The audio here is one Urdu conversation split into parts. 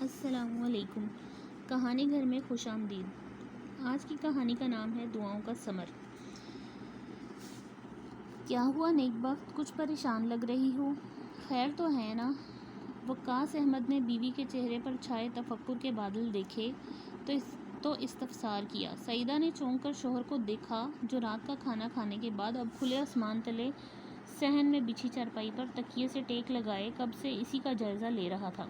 السلام علیکم۔ کہانی گھر میں خوش آمدید۔ آج کی کہانی کا نام ہے دعاؤں کا ثمر۔ کیا ہوا نیک بخت، کچھ پریشان لگ رہی ہو؟ خیر تو ہے نا؟ وقاص احمد نے بیوی کے چہرے پر چھائے تفکر کے بادل دیکھے تو استفسار کیا۔ سعیدہ نے چونک کر شوہر کو دیکھا جو رات کا کھانا کھانے کے بعد اب کھلے آسمان تلے صحن میں بچھی چارپائی پر تکیے سے ٹیک لگائے کب سے اسی کا جائزہ لے رہا تھا،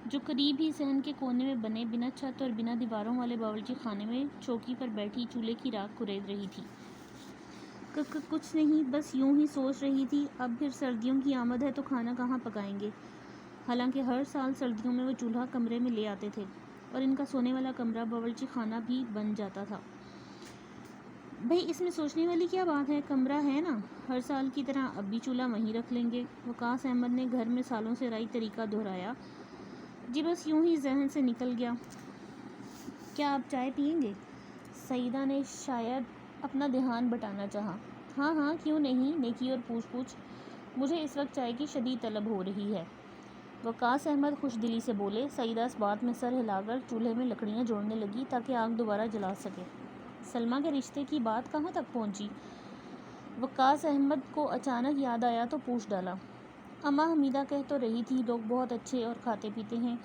جو قریب ہی صحن کے کونے میں بنے بنا چھت اور بنا دیواروں والے باورچی خانے میں چوکی پر بیٹھی چولہے کی راکھ کرید رہی تھی۔ کچھ نہیں، بس یوں ہی سوچ رہی تھی اب پھر سردیوں کی آمد ہے تو کھانا کہاں پکائیں گے۔ حالانکہ ہر سال سردیوں میں وہ چولہا کمرے میں لے آتے تھے اور ان کا سونے والا کمرہ باورچی خانہ بھی بن جاتا تھا۔ بھئی اس میں سوچنے والی کیا بات ہے، کمرہ ہے نا، ہر سال کی طرح اب بھی چولہا وہیں رکھ لیں گے۔ وقاص احمد نے گھر میں سالوں سے رائی طریقہ دہرایا۔ جی بس یوں ہی ذہن سے نکل گیا۔ کیا آپ چائے پئیں گے؟ سعیدہ نے شاید اپنا دھیان بٹانا چاہا۔ ہاں کیوں نہیں، نیکی اور پوچھ مجھے اس وقت چائے کی شدید طلب ہو رہی ہے۔ وقاص احمد خوش دلی سے بولے۔ سعیدہ اس بات میں سر ہلا کر چولہے میں لکڑیاں جوڑنے لگی تاکہ آگ دوبارہ جلا سکے۔ سلمیٰ کے رشتے کی بات کہاں تک پہنچی؟ وقاص احمد کو اچانک یاد آیا تو پوچھ ڈالا۔ اماں حمیدہ کہہ تو رہی تھی لوگ بہت اچھے اور کھاتے پیتے ہیں،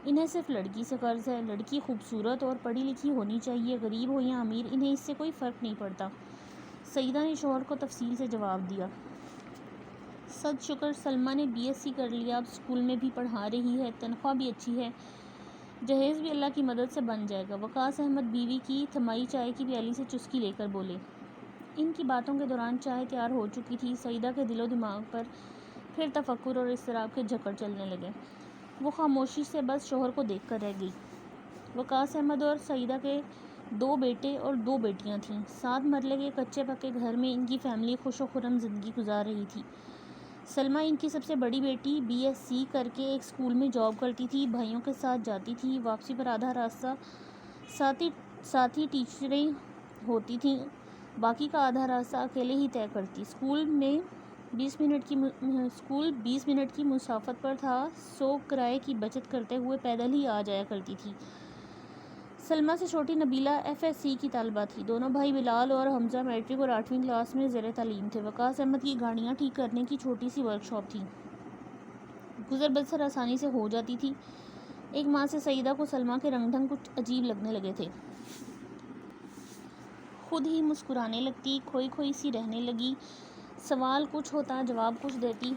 انہیں صرف لڑکی سے قرض ہے، لڑکی خوبصورت اور پڑھی لکھی ہونی چاہیے، غریب ہو یا امیر انہیں اس سے کوئی فرق نہیں پڑتا۔ سعیدہ نے شوہر کو تفصیل سے جواب دیا۔ صد شکر، سلمیٰ نے BSc کر لیا، اب اسکول میں بھی پڑھا رہی ہے، تنخواہ بھی اچھی ہے، جہیز بھی اللہ کی مدد سے بن جائے گا۔ وقاص احمد بیوی کی تھمائی چائے کی پیالی سے چسکی لے کر بولے۔ ان کی باتوں کے دوران چائے تیار ہو چکی تھی۔ سعیدہ کے دل و دماغ پر پھر تفکر اور اضطراب کے جھکڑ چلنے لگے۔ وہ خاموشی سے بس شوہر کو دیکھ کر رہ گئی۔ وقاص احمد اور سعیدہ کے 2 بیٹے اور 2 بیٹیاں تھیں۔ 7 مرلے کے کچے پکے گھر میں ان کی فیملی خوش و خرم زندگی گزار رہی تھی۔ سلمیٰ ان کی سب سے بڑی بیٹی BSc کر کے ایک اسکول میں جاب کرتی تھی، بھائیوں کے ساتھ جاتی تھی، واپسی پر آدھا راستہ ساتھی ٹیچریں ہوتی تھیں، باقی کا آدھا راستہ اکیلے ہی طے کرتی۔ اسکول 20 منٹ کی مسافت پر تھا، سو کرائے کی بچت کرتے ہوئے پیدل ہی آ جایا کرتی تھی۔ سلمیٰ سے چھوٹی نبیلہ FSC کی طالبہ تھی۔ دونوں بھائی بلال اور حمزہ میٹرک اور 8ویں کلاس میں زیر تعلیم تھے۔ وقاص احمد کی گاڑیاں ٹھیک کرنے کی چھوٹی سی ورک شاپ تھی، گزر بسر آسانی سے ہو جاتی تھی۔ ایک ماہ سے سعیدہ کو سلمیٰ کے رنگ ڈھنگ کچھ عجیب لگنے لگے تھے۔ خود ہی مسکرانے لگتی، کھوئی سی رہنے لگی، سوال کچھ ہوتا جواب کچھ دیتی۔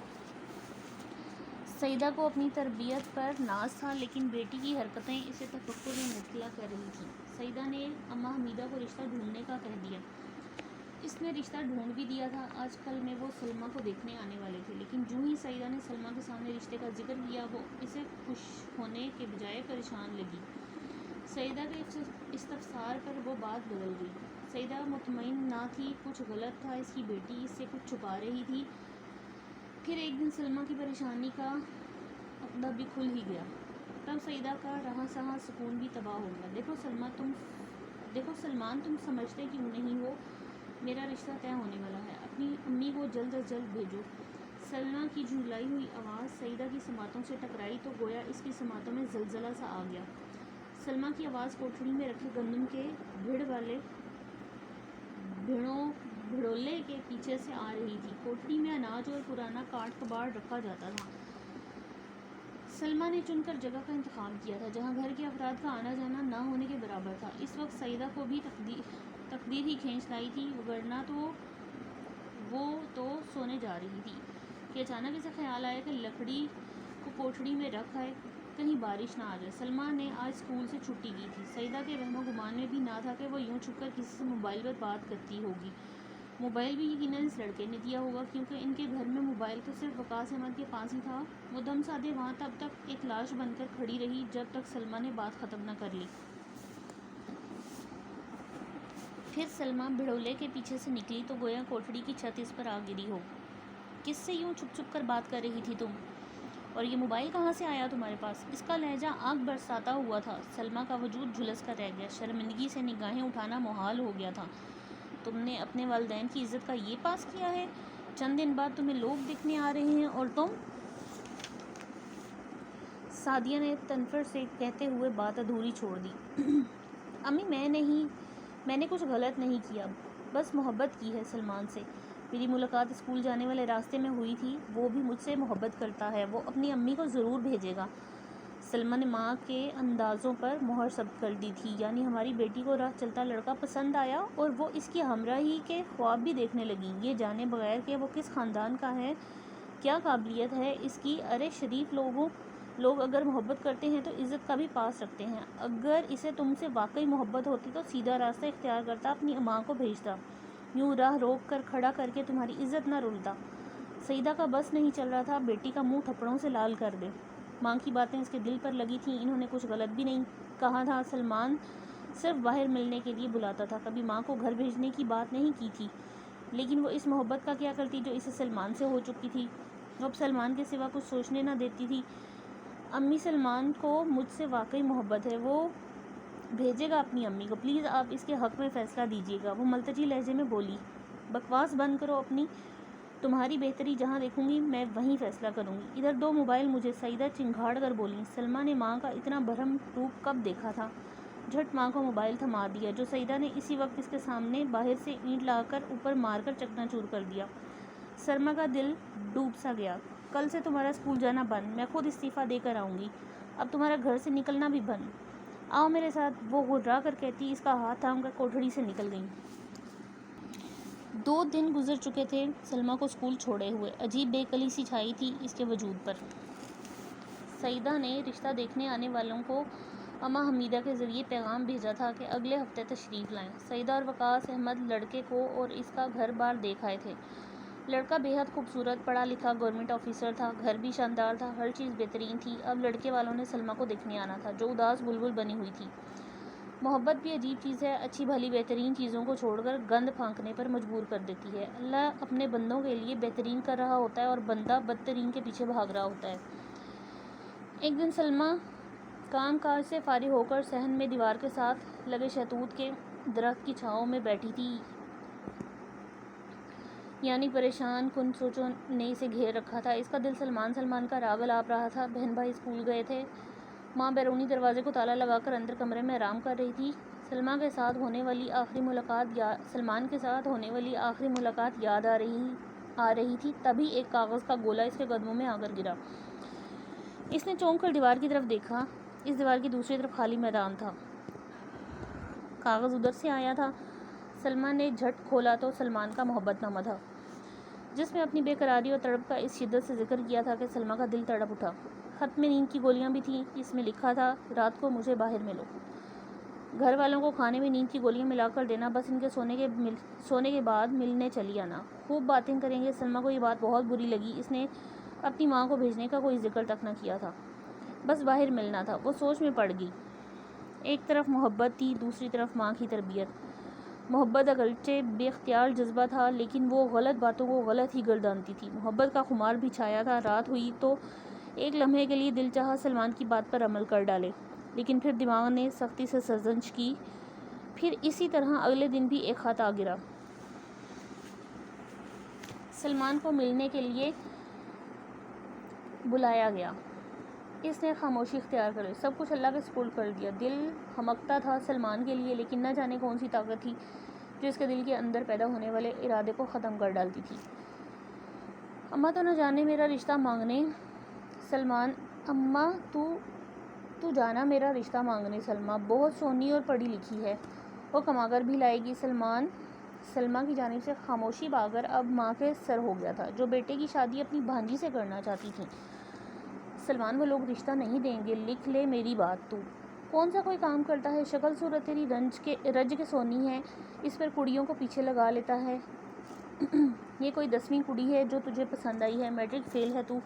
سعیدہ کو اپنی تربیت پر ناز تھا، لیکن بیٹی کی حرکتیں اسے تفکر میں مبتلا کر رہی تھیں۔ سعیدہ نے اماں حمیدہ کو رشتہ ڈھونڈنے کا کہہ دیا۔ اس نے رشتہ ڈھونڈ بھی دیا تھا، آج کل میں وہ سلمیٰ کو دیکھنے آنے والے تھے، لیکن جو ہی سعیدہ نے سلمیٰ کے سامنے رشتے کا ذکر کیا وہ اسے خوش ہونے کے بجائے پریشان لگی۔ سعیدہ کے استفسار پر وہ بات بدل گئی۔ سعیدہ مطمئن نہ تھی، کچھ غلط تھا، اس کی بیٹی اس سے کچھ چھپا رہی تھی۔ پھر ایک دن سلمیٰ کی پریشانی کا عقدہ بھی کھل ہی گیا۔ تب سعیدہ کا رہا سہا سکون بھی تباہ ہو گیا۔ دیکھو سلمان، تم سمجھتے کیوں نہیں ہو، میرا رشتہ طے ہونے والا ہے، اپنی امی کو جلد از جلد بھیجو۔ سلمیٰ کی جھنجھلائی ہوئی آواز سعیدہ کی سماعتوں سے ٹکرائی تو گویا اس کی سماعتوں میں زلزلہ سا آ گیا۔ سلمیٰ کی آواز کوٹھڑی میں رکھے گندم کے بھڑولے کے پیچھے سے آ رہی تھی۔ کوٹھڑی میں اناج اور پرانا کاٹ کباڑ رکھا جاتا تھا۔ سلمیٰ نے چن کر جگہ کا انتخاب کیا تھا جہاں گھر کے افراد کا آنا جانا نہ ہونے کے برابر تھا۔ اس وقت سعیدہ کو بھی تقدیر ہی کھینچ لائی تھی، ورنہ تو وہ تو سونے جا رہی تھی کہ اچانک اسے خیال آیا کہ لکڑی کو کوٹھڑی میں رکھ آئے، کہیں بارش نہ آ جائے۔ سلمیٰ نے آج اسکول سے چھٹی کی تھی۔ سعیدہ کے وہم و گمان میں بھی نہ تھا کہ وہ یوں چھپ کر کسی سے موبائل پر بات کرتی ہوگی۔ موبائل بھی یقیناً اس لڑکے نے دیا ہوگا، کیونکہ ان کے گھر میں موبائل تو صرف وقاص احمد کے پاس ہی تھا۔ وہ دم سادھے وہاں تب تک ایک لاش بن کر کھڑی رہی جب تک سلمیٰ نے بات ختم نہ کر لی۔ پھر سلمیٰ بھڑولے کے پیچھے سے نکلی تو گویا کوٹھڑی کی چھت اس پر آ گری ہو۔ کس سے یوں چھپ کر بات کر رہی تھی تم؟ اور یہ موبائل کہاں سے آیا تمہارے پاس؟ اس کا لہجہ آگ برساتا ہوا تھا۔ سلمیٰ کا وجود جھلس کر رہ گیا، شرمندگی سے نگاہیں اٹھانا محال ہو گیا تھا۔ تم نے اپنے والدین کی عزت کا یہ پاس کیا ہے؟ چند دن بعد تمہیں لوگ دیکھنے آ رہے ہیں اور تم سعدیہ نے تنفر سے کہتے ہوئے بات ادھوری چھوڑ دی۔ امی میں نے کچھ غلط نہیں کیا، بس محبت کی ہے سلمان سے۔ میری ملاقات اسکول جانے والے راستے میں ہوئی تھی۔ وہ بھی مجھ سے محبت کرتا ہے، وہ اپنی امی کو ضرور بھیجے گا۔ سلمہ نے ماں کے اندازوں پر مہر ثبت کر دی تھی، یعنی ہماری بیٹی کو راہ چلتا لڑکا پسند آیا اور وہ اس کی ہمراہی کے خواب بھی دیکھنے لگی، یہ جانے بغیر کہ وہ کس خاندان کا ہے، کیا قابلیت ہے اس کی۔ ارے شریف لوگ اگر محبت کرتے ہیں تو عزت کا بھی پاس رکھتے ہیں۔ اگر اسے تم سے واقعی محبت ہوتی تو سیدھا راستہ اختیار کرتا، اپنی ماں کو بھیجتا، یوں راہ روک کر کھڑا کر کے تمہاری عزت نہ رلتا۔ سعیدہ کا بس نہیں چل رہا تھا بیٹی کا منہ تھپڑوں سے لال کر دے۔ ماں کی باتیں اس کے دل پر لگی تھیں، انہوں نے کچھ غلط بھی نہیں کہا تھا۔ سلمان صرف باہر ملنے کے لیے بلاتا تھا، کبھی ماں کو گھر بھیجنے کی بات نہیں کی تھی، لیکن وہ اس محبت کا کیا کرتی جو اسے سلمان سے ہو چکی تھی۔ وہ اب سلمان کے سوا کچھ سوچنے نہ دیتی تھی۔ امی سلمان کو مجھ سے واقعی محبت ہے، وہ بھیجے گا اپنی امی کو، پلیز آپ اس کے حق میں فیصلہ دیجیے گا۔ وہ ملتجی لہجے میں بولی، بکواس بند کرو اپنی، تمہاری بہتری جہاں دیکھوں گی میں وہیں فیصلہ کروں گی۔ ادھر دو موبائل مجھے، سعیدہ چنگھاڑ کر بولی۔ سلمہ نے ماں کا اتنا برہم روپ کب دیکھا تھا؟ جھٹ ماں کو موبائل تھما دیا، جو سعیدہ نے اسی وقت اس کے سامنے باہر سے اینٹ لا کر اوپر مار کر چکنا چور کر دیا۔ سلمہ کا دل ڈوب سا گیا۔ کل سے تمہارا اسکول جانا بند، میں خود استعفیٰ دے کر آؤں گی، اب تمہارا گھر سے نکلنا بھی بند، آؤ میرے ساتھ۔ وہ گھبرا کر کہتی اس کا ہاتھ تھام کر کوٹھڑی سے نکل گئیں۔ 2 دن گزر چکے تھے سلمہ کو اسکول چھوڑے ہوئے، عجیب بے کلی سی چھائی تھی اس کے وجود پر۔ سعیدہ نے رشتہ دیکھنے آنے والوں کو اماں حمیدہ کے ذریعے پیغام بھیجا تھا کہ اگلے ہفتے تشریف لائیں۔ سعیدہ اور وقاص احمد لڑکے کو اور اس کا گھر بار دیکھ آئے تھے۔ لڑکا بے حد خوبصورت، پڑھا لکھا گورنمنٹ آفیسر تھا، گھر بھی شاندار تھا، ہر چیز بہترین تھی۔ اب لڑکے والوں نے سلمہ کو دیکھنے آنا تھا، جو اداس بلبل بنی ہوئی تھی۔ محبت بھی عجیب چیز ہے، اچھی بھلی بہترین چیزوں کو چھوڑ کر گند پھانکنے پر مجبور کر دیتی ہے۔ اللہ اپنے بندوں کے لیے بہترین کر رہا ہوتا ہے اور بندہ بدترین کے پیچھے بھاگ رہا ہوتا ہے۔ ایک دن سلمہ کام کاج سے فارغ ہو کر صحن میں دیوار کے ساتھ لگے شہتوت کے درخت کی چھاؤں میں بیٹھی تھی، یعنی پریشان کن سوچوں نے اسے گھیر رکھا تھا۔ اس کا دل سلمان کا راگ الاپ رہا تھا۔ بہن بھائی اسکول گئے تھے، ماں بیرونی دروازے کو تالا لگا کر اندر کمرے میں آرام کر رہی تھی۔ سلمان کے ساتھ ہونے والی آخری ملاقات یاد آ رہی تھی، تبھی ایک کاغذ کا گولا اس کے قدموں میں آ کر گرا۔ اس نے چونک کر دیوار کی طرف دیکھا، اس دیوار کی دوسری طرف خالی میدان تھا، کاغذ ادھر سے آیا تھا۔ سلمہ نے جھٹ کھولا تو سلمان کا محبت نامہ تھا، جس میں اپنی بے قراری اور تڑپ کا اس شدت سے ذکر کیا تھا کہ سلمہ کا دل تڑپ اٹھا۔ خط میں نیند کی گولیاں بھی تھیں، اس میں لکھا تھا، رات کو مجھے باہر ملو، گھر والوں کو کھانے میں نیند کی گولیاں ملا کر دینا، بس ان کے سونے کے بعد ملنے چلی آنا، خوب باتیں کریں گے۔ سلمہ کو یہ بات بہت بری لگی، اس نے اپنی ماں کو بھیجنے کا کوئی ذکر تک نہ کیا تھا، بس باہر ملنا تھا۔ وہ سوچ میں پڑ گئی، ایک طرف محبت تھی، دوسری طرف ماں کی تربیت۔ محبت اگرچہ بے اختیار جذبہ تھا، لیکن وہ غلط باتوں کو غلط ہی گردانتی تھی۔ محبت کا خمار بھی چھایا تھا۔ رات ہوئی تو ایک لمحے کے لیے دل چاہا سلمان کی بات پر عمل کر ڈالے، لیکن پھر دماغ نے سختی سے سرزنش کی۔ پھر اسی طرح اگلے دن بھی ایک خط آ گرا، سلمان کو ملنے کے لیے بلایا گیا۔ اس نے خاموشی اختیار کر لی، سب کچھ اللہ کے سپرد کر دیا۔ دل ہمکتا تھا سلمان کے لیے، لیکن نہ جانے کون سی طاقت تھی جو اس کے دل کے اندر پیدا ہونے والے ارادے کو ختم کر ڈالتی تھی۔ اماں تو نہ جانے میرا رشتہ مانگنے سلمان، اماں تو جانا میرا رشتہ مانگنے سلمہ بہت سونی اور پڑھی لکھی ہے، وہ کما کر بھی لائے گی۔ سلمہ کی جانب سے خاموشی پا کر اب ماں کے سر ہو گیا تھا، جو بیٹے کی شادی اپنی بھانجی سے کرنا چاہتی تھیں۔ سلمان وہ لوگ رشتہ نہیں دیں گے، لکھ لے میری بات، تو کون سا کوئی کام کرتا ہے، شکل صورت تیری رج کے سونی ہے، اس پر کڑیوں کو پیچھے لگا لیتا ہے، یہ کوئی 10ویں کڑی ہے جو تجھے پسند آئی ہے، میٹرک فیل ہے تو۔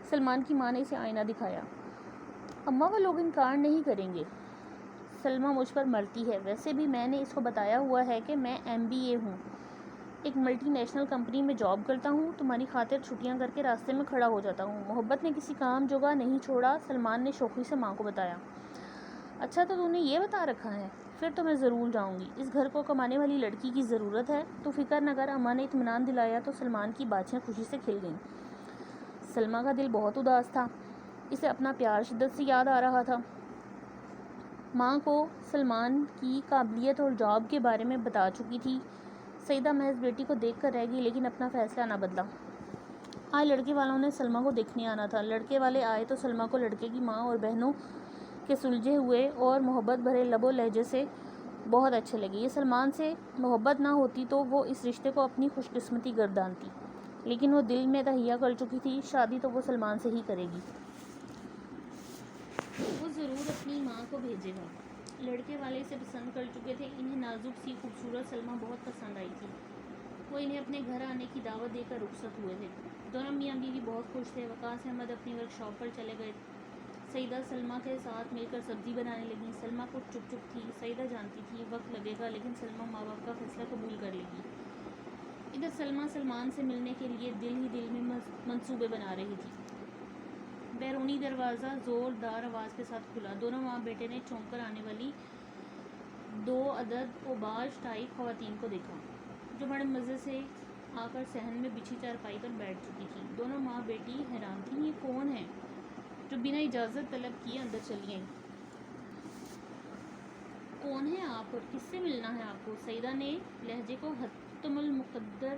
سلمان کی ماں نے اسے آئینہ دکھایا، اماں وہ لوگ انکار نہیں کریں گے، سلمہ مجھ پر مرتی ہے، ویسے بھی میں نے اس کو بتایا ہوا ہے کہ میں MBA ہوں، ایک ملٹی نیشنل کمپنی میں جاب کرتا ہوں، تمہاری خاطر چھٹیاں کر کے راستے میں کھڑا ہو جاتا ہوں۔ محبت نے کسی کام جگہ نہیں چھوڑا، سلمان نے شوخی سے ماں کو بتایا۔ اچھا تو نے یہ بتا رکھا ہے، پھر تو میں ضرور جاؤں گی، اس گھر کو کمانے والی لڑکی کی ضرورت ہے، تو فکر نہ کر۔ اماں نے اطمینان دلایا تو سلمان کی باچھیں خوشی سے کھل گئیں۔ سلمہ کا دل بہت اداس تھا، اسے اپنا پیار شدت سے یاد آ رہا تھا۔ ماں کو سلمان کی قابلیت اور جاب کے بارے میں بتا چکی تھی۔ سعیدہ محض بیٹی کو دیکھ کر رہ گئی، لیکن اپنا فیصلہ نہ بدلا۔ آج لڑکے والوں نے سلمیٰ کو دیکھنے آنا تھا۔ لڑکے والے آئے تو سلمیٰ کو لڑکے کی ماں اور بہنوں کے سلجھے ہوئے اور محبت بھرے لب و لہجے سے بہت اچھے لگے۔ یہ سلمان سے محبت نہ ہوتی تو وہ اس رشتے کو اپنی خوش قسمتی گردانتی، لیکن وہ دل میں تہیہ کر چکی تھی، شادی تو وہ سلمان سے ہی کرے گی۔ وہ ضرور اپنی ماں کو بھیجے گا۔ لڑکے والے اسے پسند کر چکے تھے۔ انہیں نازک سی خوبصورت سلمیٰ بہت پسند آئی تھی۔ وہ انہیں اپنے گھر آنے کی دعوت دے کر رخصت ہوئے تھے۔ دونوں میاں بیوی بہت خوش تھے۔ وقاص احمد اپنی ورک شاپ پر چلے گئے۔ سعیدہ سلمیٰ کے ساتھ مل کر سبزی بنانے لگیں۔ سلمیٰ کچھ چپ چپ تھی۔ سعیدہ جانتی تھی وقت لگے گا، لیکن سلمیٰ ماں باپ کا فیصلہ قبول کر لے گی۔ ادھر سلمیٰ سلمان سے ملنے کے لیے دل ہی دل میں منصوبے بنا رہی تھی۔ بیرونی دروازہ زوردار آواز کے ساتھ کھلا۔ دونوں ماں بیٹے نے چونک کر آنے والی 2 عدد اوباش ٹائپ خواتین کو دیکھا، جو بڑے مزے سے آ کر صحن میں بچھی چارپائی پر بیٹھ چکی تھیں۔ دونوں ماں بیٹی حیران تھیں، یہ کون ہے جو بنا اجازت طلب کیے اندر چلی آئیں؟ کون ہیں آپ اور کس سے ملنا ہے آپ کو؟ سعیدہ نے لہجے کو حتم المقدر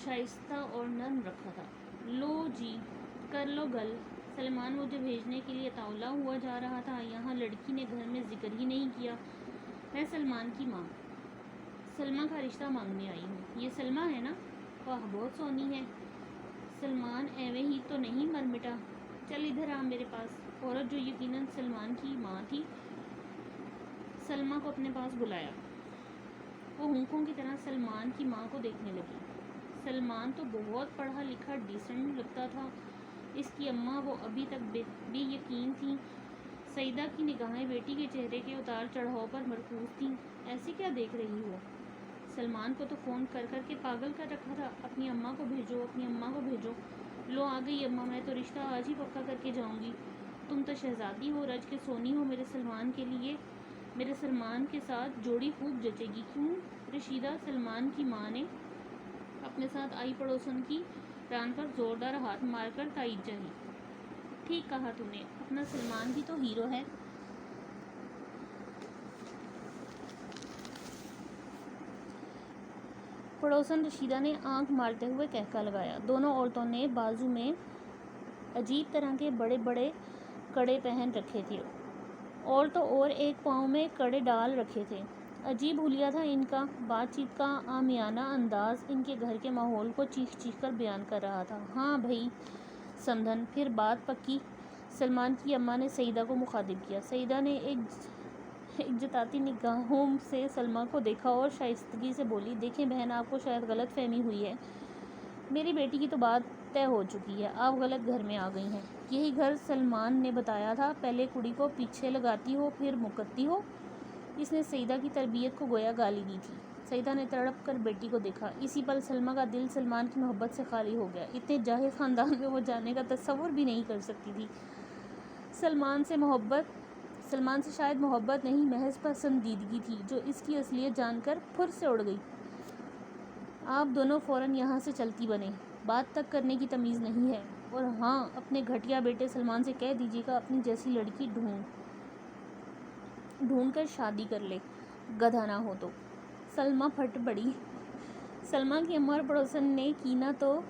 شائستہ اور نرم رکھا تھا۔ لو جی، کر لو گل۔ سلمان مجھے بھیجنے کے لیے تاولا ہوا جا رہا تھا، یہاں لڑکی نے گھر میں ذکر ہی نہیں کیا۔ میں سلمان کی ماں سلمیٰ کا رشتہ مانگنے آئی ہوں۔ یہ سلمیٰ ہے نا؟ واہ، بہت سونی ہے۔ سلمان ایویں ہی تو نہیں مر مٹا؟ چل ادھر آ میرے پاس۔ عورت جو یقیناً سلمان کی ماں تھی، سلمیٰ کو اپنے پاس بلایا۔ وہ ہونکوں کی طرح سلمان کی ماں کو دیکھنے لگی۔ سلمان تو بہت پڑھا لکھا ڈیسنٹ لگتا تھا۔ اس کی اماں وہ ابھی تک بے یقین تھیں۔ سعیدہ کی نگاہیں بیٹی کے چہرے کے اتار چڑھاؤ پر مرکوز تھیں۔ ایسے کیا دیکھ رہی ہو؟ سلمان کو تو فون کر کر کے پاگل کر رکھا تھا۔ اپنی اماں کو بھیجو، اپنی اماں کو بھیجو۔ لو آ گئی اماں، میں تو رشتہ آج ہی پکا کر کے جاؤں گی۔ تم تو شہزادی ہو، رج کے سونی ہو، میرے سلمان کے لیے میرے سلمان کے ساتھ جوڑی خوب جچے گی۔ کیوں رشیدہ؟ سلمان کی ماں نے اپنے ساتھ آئی پڑوسن کی ران پر زوردار ہاتھ مار کر تائید چاہی۔ ٹھیک کہا تم نے، اپنا سلمان بھی تو ہیرو ہے۔ پڑوسن رشیدہ نے آنکھ مارتے ہوئے کہکا لگایا۔ دونوں عورتوں نے بازو میں عجیب طرح کے بڑے بڑے کڑے پہن رکھے تھے، اور تو اور ایک پاؤں میں کڑے ڈال رکھے تھے۔ عجیب حلیہ تھا ان کا۔ بات چیت کا عامیانہ انداز ان کے گھر کے ماحول کو چیخ چیخ کر بیان کر رہا تھا۔ ہاں بھئی سمدھن، پھر بات پکی۔ سلمان کی اماں نے سعیدہ کو مخاطب کیا۔ سعیدہ نے ایک جتاتی نگاہوں سے سلمیٰ کو دیکھا اور شائستگی سے بولی، دیکھیں بہن، آپ کو شاید غلط فہمی ہوئی ہے۔ میری بیٹی کی تو بات طے ہو چکی ہے، آپ غلط گھر میں آ گئی ہیں۔ یہی گھر سلمان نے بتایا تھا، پہلے کڑی کو پیچھے لگاتی ہو پھر مکتی ہو۔ اس نے سعیدہ کی تربیت کو گویا گالی دی تھی۔ سعیدہ نے تڑپ کر بیٹی کو دیکھا۔ اسی پل سلمیٰ کا دل سلمان کی محبت سے خالی ہو گیا۔ اتنے جاہل خاندان میں وہ جانے کا تصور بھی نہیں کر سکتی تھی۔ سلمان سے شاید محبت نہیں، محض پسندیدگی تھی، جو اس کی اصلیت جان کر پھر سے اڑ گئی۔ آپ دونوں فوراً یہاں سے چلتی بنیں، بات تک کرنے کی تمیز نہیں ہے۔ اور ہاں، اپنے گھٹیا بیٹے سلمان سے کہہ دیجیے گا اپنی جیسی لڑکی ڈھونڈ کر شادی کر لے، گدھا نہ ہو تو۔ سلمیٰ پھٹ پڑی۔ سلمیٰ کی اماں اور پڑوسن نے کینہ تو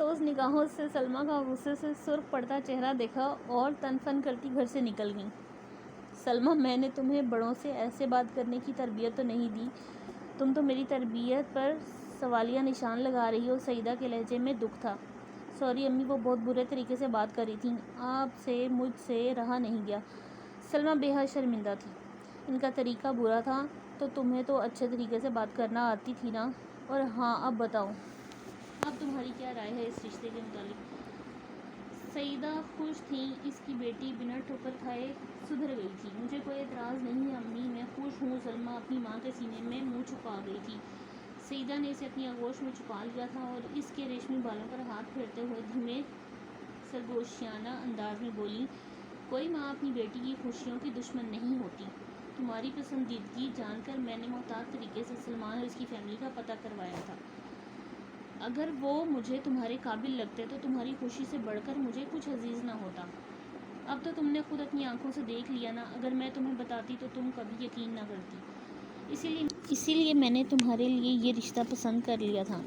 اس نگاہوں سے سلمیٰ کا غصے سے سرخ پڑتا چہرہ دیکھا اور تن فن کرتی گھر سے نکل گئیں۔ سلمیٰ، میں نے تمہیں بڑوں سے ایسے بات کرنے کی تربیت تو نہیں دی، تم تو میری تربیت پر سوالیہ نشان لگا رہی ہو۔ سعیدہ کے لہجے میں دکھ تھا۔ سوری امی، وہ بہت برے طریقے سے بات کر رہی تھیں، آپ سے مجھ سے رہا نہیں گیا۔ سلمیٰ بے حد شرمندہ تھی۔ ان کا طریقہ برا تھا تو تمہیں تو اچھے طریقے سے بات کرنا آتی تھی نا۔ اور ہاں، اب بتاؤ، اب تمہاری کیا رائے ہے اس رشتے کے متعلق؟ سعیدہ خوش تھیں، اس کی بیٹی بنا ٹھوکر کھائے سدھر گئی تھی۔ مجھے کوئی اعتراض نہیں امی، میں خوش ہوں۔ سلمیٰ اپنی ماں کے سینے میں منہ چھپا گئی تھی۔ سعیدہ نے اسے اپنی آغوش میں چھپا لیا تھا اور اس کے ریشمی بالوں پر ہاتھ پھیرتے ہوئے دھیمے سرگوشیانہ انداز میں بولی، کوئی ماں اپنی بیٹی کی خوشیوں کی دشمن نہیں ہوتی۔ تمہاری پسندیدگی جان کر میں نے محتاط طریقے سے سلمان اور اس کی فیملی کا پتہ کروایا تھا۔ اگر وہ مجھے تمہارے قابل لگتے تو تمہاری خوشی سے بڑھ کر مجھے کچھ عزیز نہ ہوتا۔ اب تو تم نے خود اپنی آنکھوں سے دیکھ لیا نا، اگر میں تمہیں بتاتی تو تم کبھی یقین نہ کرتی۔ اسی لیے میں نے تمہارے لیے یہ رشتہ پسند کر لیا تھا۔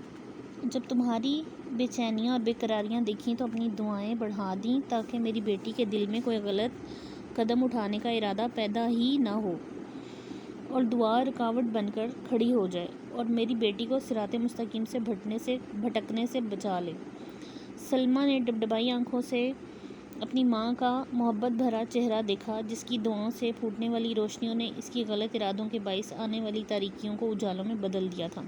جب تمہاری بے چینیاں اور بے قراریاں دیکھیں تو اپنی دعائیں بڑھا دیں تاکہ میری بیٹی کے دل میں کوئی غلط قدم اٹھانے کا ارادہ پیدا ہی نہ ہو اور دعا رکاوٹ بن کر کھڑی ہو جائے اور میری بیٹی کو صراط مستقیم سے بھٹکنے سے بچا لے۔ سلمیٰ نے ڈبڈبائی آنکھوں سے اپنی ماں کا محبت بھرا چہرہ دیکھا، جس کی دعاؤں سے پھوٹنے والی روشنیوں نے اس کی غلط ارادوں کے باعث آنے والی تاریکیوں کو اجالوں میں بدل دیا تھا۔